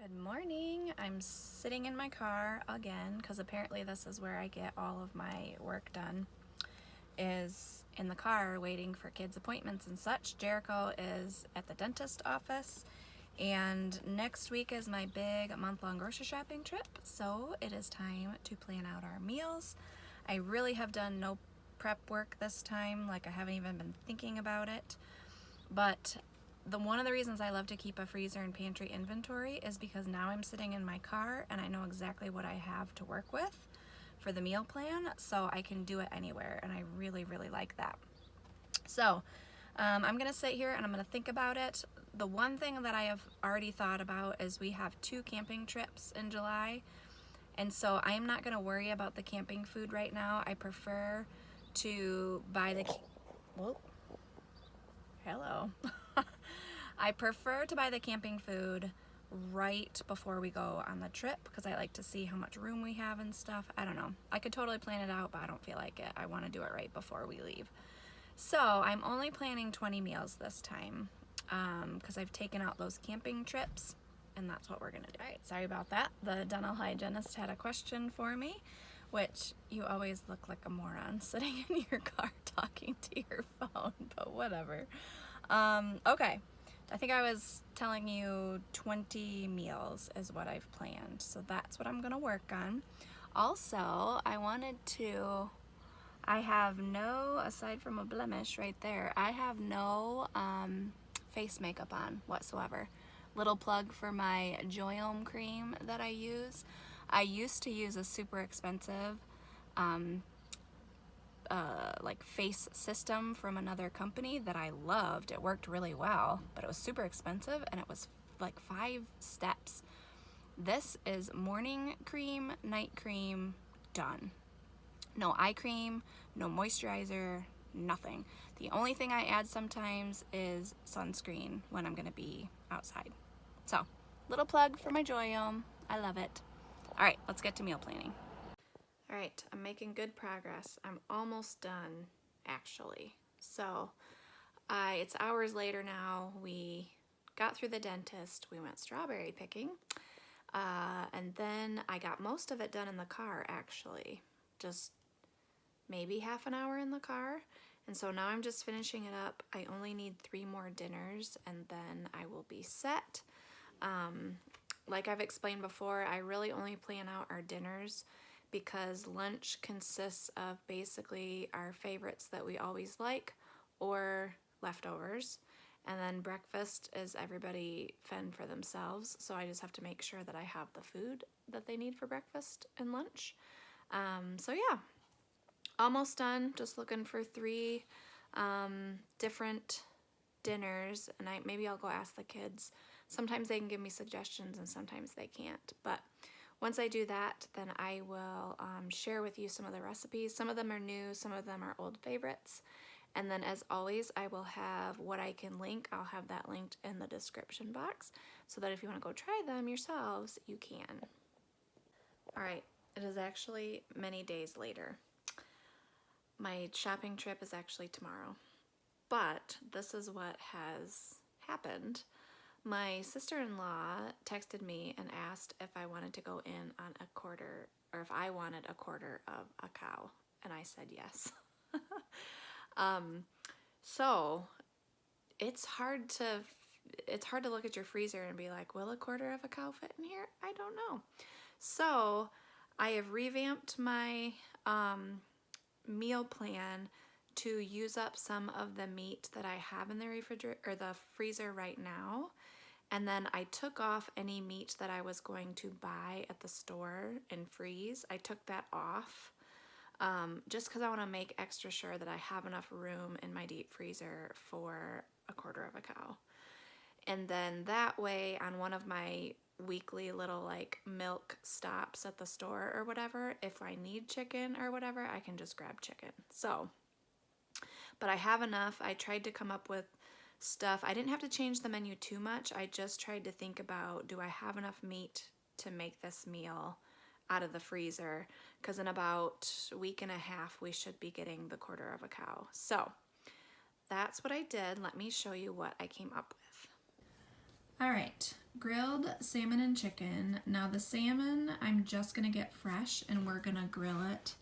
Good morning. I'm sitting in my car again because apparently this is where I get all of my work done, is in the car waiting for kids' appointments and such. Jericho is at the dentist office and next week is my big month-long grocery shopping trip, so it is time to plan out our meals. I really have done no prep work this time, like I haven't even been thinking about it, but one of the reasons I love to keep a freezer and pantry inventory is because now I'm sitting in my car and I know exactly what I have to work with for the meal plan, so I can do it anywhere, and I really, really like that. So I'm gonna sit here and I'm gonna think about it. The one thing that I have already thought about is we have 2 camping trips in July, and so I'm not gonna worry about the camping food right now. I prefer to buy the, whoa, hello. I prefer to buy the camping food right before we go on the trip because I like to see how much room we have and stuff. I don't know. I could totally plan it out, but I don't feel like it. I want to do it right before we leave. So I'm only planning 20 meals this time because I've taken out those camping trips, and that's what we're going to do. All right, sorry about that. The dental hygienist had a question for me, which you always look like a moron sitting in your car talking to your phone, but whatever. Okay. I think I was telling you 20 meals is what I've planned, so that's what I'm gonna work on. Also, I have no, aside from a blemish right there, I have no face makeup on whatsoever. Little plug for my Joyome cream that I use. I used to use a super expensive like face system from another company that I loved. It worked really well, but it was super expensive and it was like 5 steps. This is morning cream, night cream, done. No eye cream, no moisturizer, nothing. The only thing I add sometimes is sunscreen when I'm gonna be outside. So, little plug for my Joyome. I love it. All right, let's get to meal planning. All right, I'm making good progress. I'm almost done, actually. So, it's hours later now. We got through the dentist. We went strawberry picking. And then I got most of it done in the car, actually. Just maybe half an hour in the car. And so now I'm just finishing it up. I only need 3 more dinners, and then I will be set. Like I've explained before, I really only plan out our dinners because lunch consists of basically our favorites that we always like or leftovers, and then breakfast is everybody fend for themselves, so I just have to make sure that I have the food that they need for breakfast and lunch. So yeah, almost done. Just looking for 3 different dinners, and maybe I'll go ask the kids. Sometimes they can give me suggestions and sometimes they can't, but once I do that, then I will share with you some of the recipes. Some of them are new, some of them are old favorites. And then as always, I will have what I can link. I'll have that linked in the description box so that if you want to go try them yourselves, you can. All right, it is actually many days later. My shopping trip is actually tomorrow, but this is what has happened. My sister-in-law texted me and asked if I wanted to go in on a quarter, or if I wanted a quarter of a cow, and I said yes. So it's hard to look at your freezer and be like, will a quarter of a cow fit in here? I don't know. So I have revamped my meal plan to use up some of the meat that I have in the refrigerator or the freezer right now. And then I took off any meat that I was going to buy at the store and freeze. I took that off just because I want to make extra sure that I have enough room in my deep freezer for a quarter of a cow. And then that way, on one of my weekly little like milk stops at the store or whatever, if I need chicken or whatever, I can just grab chicken. So, but I have enough. I tried to come up with stuff. I didn't have to change the menu too much. I just tried to think about, do I have enough meat to make this meal out of the freezer? Because in about a week and a half, we should be getting the quarter of a cow. So that's what I did. Let me show you what I came up with. All right, grilled salmon and chicken. Now the salmon, I'm just gonna get fresh and we're gonna grill it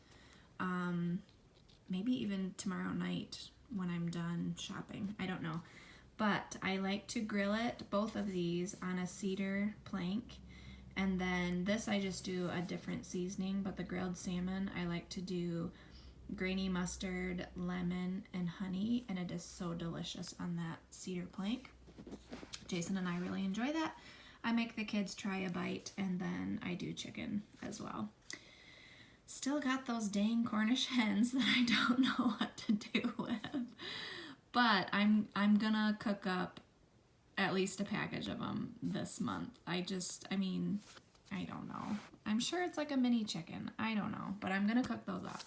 maybe even tomorrow night when I'm done shopping. I don't know. But I like to grill it, both of these, on a cedar plank. And then this I just do a different seasoning, but the grilled salmon I like to do grainy mustard, lemon, and honey, and it is so delicious on that cedar plank. Jason and I really enjoy that. I make the kids try a bite, and then I do chicken as well. Still got those dang Cornish hens that I don't know what to do with. But I'm gonna cook up at least a package of them this month. I don't know. I'm sure it's like a mini chicken. I don't know, but I'm gonna cook those up.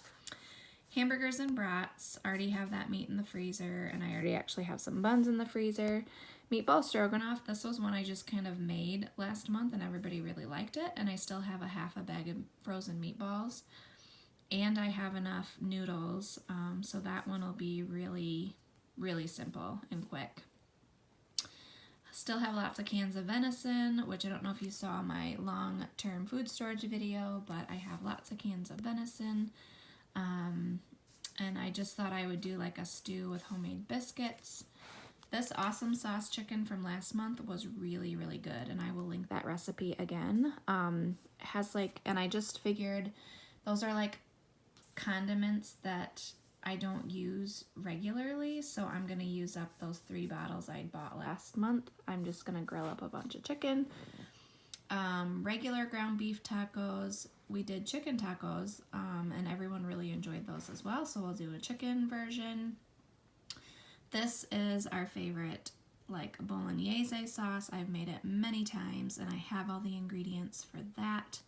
Hamburgers and brats, already have that meat in the freezer, and I already actually have some buns in the freezer. Meatball Stroganoff, this was one I just kind of made last month and everybody really liked it, and I still have a half a bag of frozen meatballs. And I have enough noodles, so that one will be really, really simple and quick. Still have lots of cans of venison, which I don't know if you saw my long-term food storage video, but I have lots of cans of venison. And I just thought I would do like a stew with homemade biscuits. This awesome sauce chicken from last month was really, really good, and I will link that recipe again. Has like, and I just figured those are like condiments that I don't use regularly, so I'm gonna use up those 3 bottles I bought last month. I'm just gonna grill up a bunch of chicken. Regular ground beef tacos. We did chicken tacos, and everyone really enjoyed those as well, so we'll do a chicken version. This is our favorite, like, bolognese sauce. I've made it many times, and I have all the ingredients for that.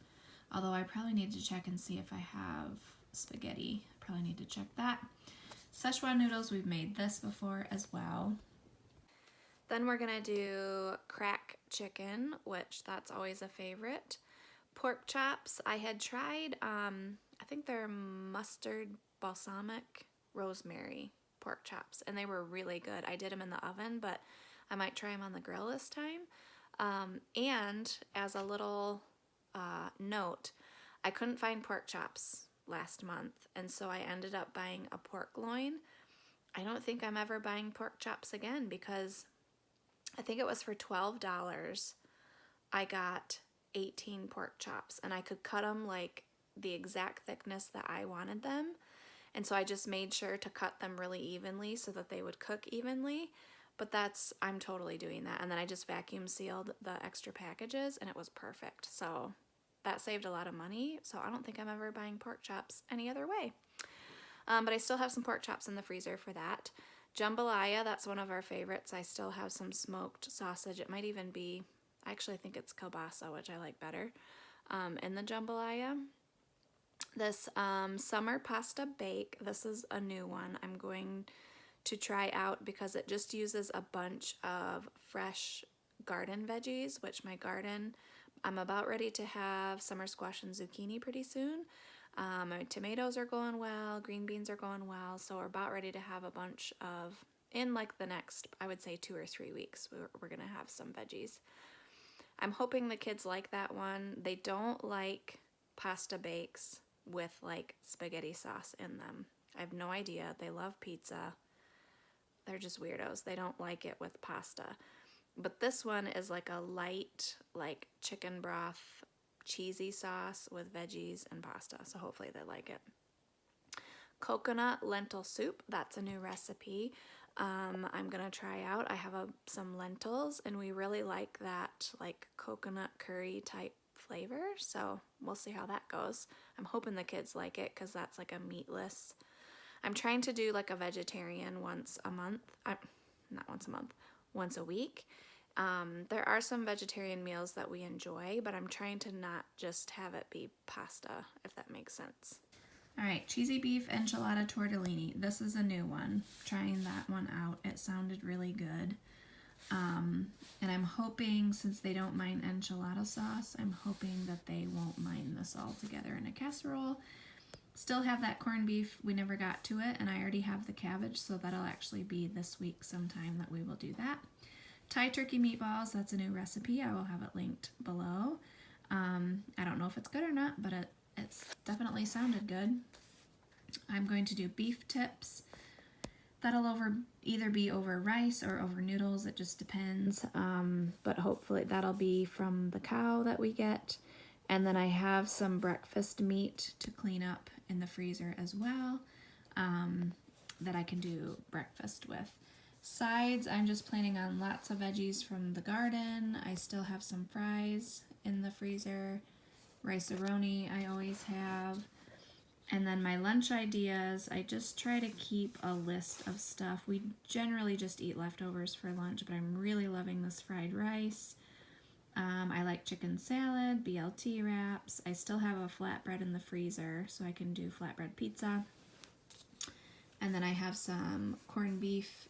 Although I probably need to check and see if I have spaghetti. Probably need to check that. Szechuan noodles, we've made this before as well. Then we're gonna do crack chicken, which that's always a favorite. Pork chops, I had tried, I think they're mustard balsamic rosemary pork chops, and they were really good. I did them in the oven, but I might try them on the grill this time. And as a little note, I couldn't find pork chops last month, and so I ended up buying a pork loin. I don't think I'm ever buying pork chops again, because I think it was for $12. I got 18 pork chops, and I could cut them like the exact thickness that I wanted them. And so I just made sure to cut them really evenly so that they would cook evenly. But I'm totally doing that. And then I just vacuum sealed the extra packages, and it was perfect. So that saved a lot of money. So I don't think I'm ever buying pork chops any other way. But I still have some pork chops in the freezer for that. Jambalaya, that's one of our favorites. I still have some smoked sausage. It might even be, I actually think it's kielbasa, which I like better, in the jambalaya. This summer pasta bake, this is a new one I'm going to try out because it just uses a bunch of fresh garden veggies, which my garden, I'm about ready to have summer squash and zucchini pretty soon. My tomatoes are going well, green beans are going well, so we're about ready to have a bunch of, in like the next, I would say 2 or 3 weeks, we're gonna have some veggies. I'm hoping the kids like that one. They don't like pasta bakes with like spaghetti sauce in them. I have no idea. They love pizza. They're just weirdos. They don't like it with pasta. But this one is like a light, like chicken broth, cheesy sauce with veggies and pasta. So hopefully they like it. Coconut lentil soup. That's a new recipe. I'm gonna try out. I have some lentils, and we really like that like coconut curry type flavor, so we'll see how that goes. I'm hoping the kids like it because that's like a meatless. I'm trying to do like a vegetarian once a month. Not once a month, once a week. There are some vegetarian meals that we enjoy, but I'm trying to not just have it be pasta, if that makes sense. All right, cheesy beef enchilada tortellini. This is a new one. Trying that one out. It sounded really good. And I'm hoping, since they don't mind enchilada sauce, I'm hoping that they won't mind this all together in a casserole. Still have that corned beef. We never got to it, and I already have the cabbage, so that'll actually be this week sometime that we will do that. Thai turkey meatballs, that's a new recipe. I will have it linked below. I don't know if it's good or not, but it's definitely sounded good. I'm going to do beef tips. That'll either be over rice or over noodles. It just depends. But hopefully that'll be from the cow that we get. And then I have some breakfast meat to clean up in the freezer as well, that I can do breakfast with. Sides, I'm just planning on lots of veggies from the garden. I still have some fries in the freezer. Rice-a-roni I always have. And then my lunch ideas, I just try to keep a list of stuff. We generally just eat leftovers for lunch, but I'm really loving this fried rice. I like chicken salad, BLT wraps. I still have a flatbread in the freezer, so I can do flatbread pizza. And then I have some corned beef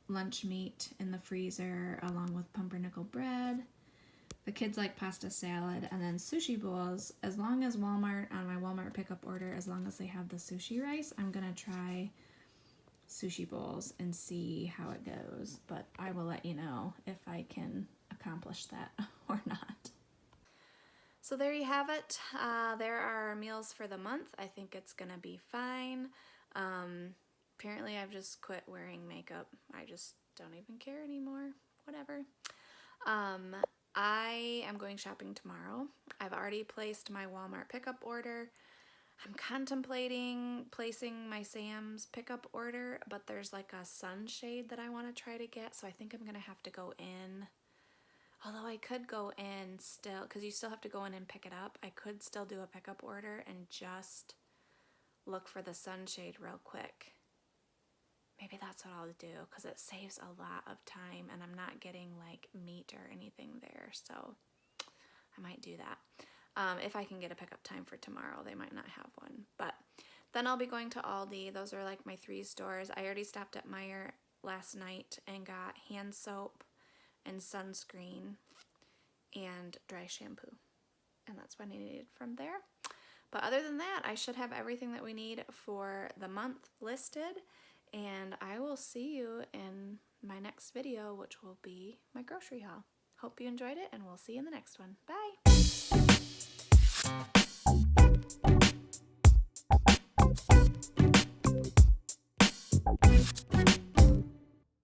lunch meat in the freezer, along with pumpernickel bread. The kids like pasta salad, and then sushi bowls. As long as Walmart, on my Walmart pickup order, as long as they have the sushi rice, I'm gonna try sushi bowls and see how it goes. But I will let you know if I can accomplish that or not. So there you have it. There are our meals for the month. I think it's gonna be fine. Apparently I've just quit wearing makeup. I just don't even care anymore. Whatever. I am going shopping tomorrow. I've already placed my Walmart pickup order. I'm contemplating placing my Sam's pickup order, but there's like a sunshade that I want to try to get, so I think I'm gonna have to go in. Although I could go in still, because you still have to go in and pick it up. I could still do a pickup order and just look for the sunshade real quick. Maybe that's what I'll do, because it saves a lot of time and I'm not getting like meat or anything there, so I might do that. If I can get a pickup time for tomorrow. They might not have one, but then I'll be going to Aldi. Those are like my 3 stores. I already stopped at Meijer last night and got hand soap and sunscreen and dry shampoo, and that's what I needed from there. But other than that, I should have everything that we need for the month listed. And I will see you in my next video, which will be my grocery haul. Hope you enjoyed it, and we'll see you in the next one. Bye!